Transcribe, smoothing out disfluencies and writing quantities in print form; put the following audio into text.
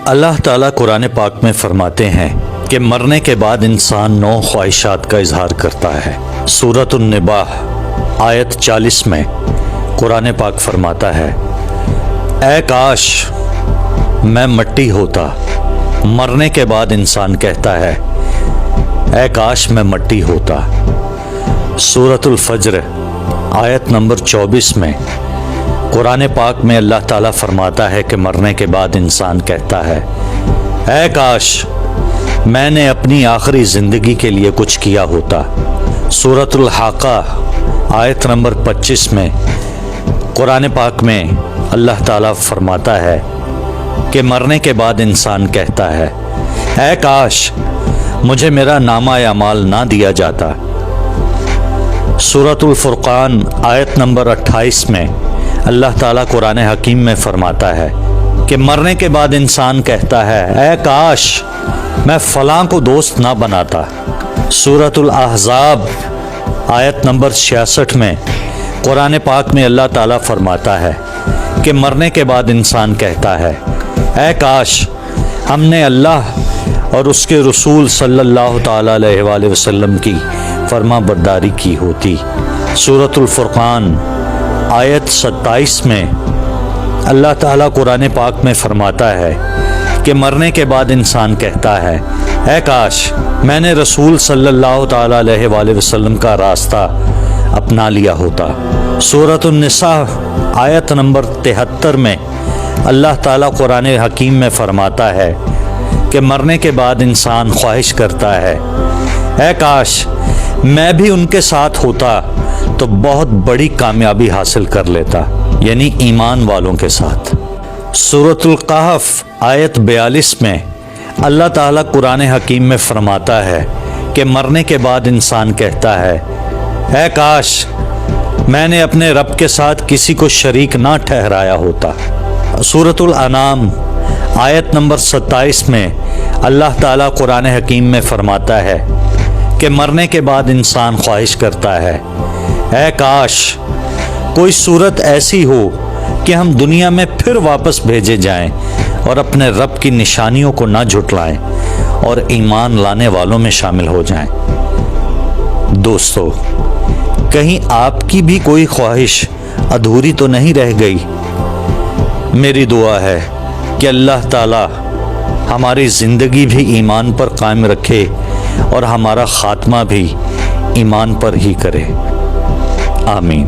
اللہ تعالیٰ قرآن پاک میں فرماتے ہیں کہ مرنے کے بعد انسان 9 خواہشات کا اظہار کرتا ہے۔ سورۃ النباہ آیت 40 میں قرآن پاک فرماتا ہے، اے کاش میں مٹی ہوتا۔ مرنے کے بعد انسان کہتا ہے، اے کاش میں مٹی ہوتا۔ سورۃ الفجر آیت نمبر 24 میں قرآن پاک میں اللہ تعالیٰ فرماتا ہے کہ مرنے کے بعد انسان کہتا ہے، اے کاش میں نے اپنی آخری زندگی کے لیے کچھ کیا ہوتا۔ سورۃ الحاقہ آیت نمبر 25 میں قرآن پاک میں اللہ تعالیٰ فرماتا ہے کہ مرنے کے بعد انسان کہتا ہے، اے کاش مجھے میرا نامہ اعمال نہ دیا جاتا۔ سورۃ الفرقان آیت نمبر 28 میں اللہ تعالیٰ قرآن حکیم میں فرماتا ہے کہ مرنے کے بعد انسان کہتا ہے، اے کاش میں فلاں کو دوست نہ بناتا۔ سورۃ الاحزاب آیت نمبر 66 میں قرآن پاک میں اللہ تعالیٰ فرماتا ہے کہ مرنے کے بعد انسان کہتا ہے، اے کاش ہم نے اللہ اور اس کے رسول صلی اللہ تعالیٰ علیہ وآلہ وسلم کی فرما برداری کی ہوتی۔ سورۃ الفرقان آیت 27 میں اللہ تعالیٰ قرآن پاک میں فرماتا ہے کہ مرنے کے بعد انسان کہتا ہے، اے کاش میں نے رسول صلی اللہ تعالیٰ علیہ وآلہ وسلم کا راستہ اپنا لیا ہوتا۔ سورۃ النساء آیت نمبر 73 میں اللہ تعالیٰ قرآن حکیم میں فرماتا ہے کہ مرنے کے بعد انسان خواہش کرتا ہے، اے کاش میں بھی ان کے ساتھ ہوتا تو بہت بڑی کامیابی حاصل کر لیتا، یعنی ایمان والوں کے ساتھ۔ سورۃ القحف آیت 42 میں اللہ تعالیٰ قرآن حکیم میں فرماتا ہے کہ مرنے کے بعد انسان کہتا ہے، اے کاش میں نے اپنے رب کے ساتھ کسی کو شریک نہ ٹھہرایا ہوتا۔ سورۃ الانعام آیت نمبر 27 میں اللہ تعالیٰ قرآن حکیم میں فرماتا ہے کہ مرنے کے بعد انسان خواہش کرتا ہے، اے کاش کوئی صورت ایسی ہو کہ ہم دنیا میں پھر واپس بھیجے جائیں اور اپنے رب کی نشانیوں کو نہ جھٹلائیں اور ایمان لانے والوں میں شامل ہو جائیں۔ دوستو، کہیں آپ کی بھی کوئی خواہش ادھوری تو نہیں رہ گئی؟ میری دعا ہے کہ اللہ تعالی ہماری زندگی بھی ایمان پر قائم رکھے اور ہمارا خاتمہ بھی ایمان پر ہی کرے۔ آمین۔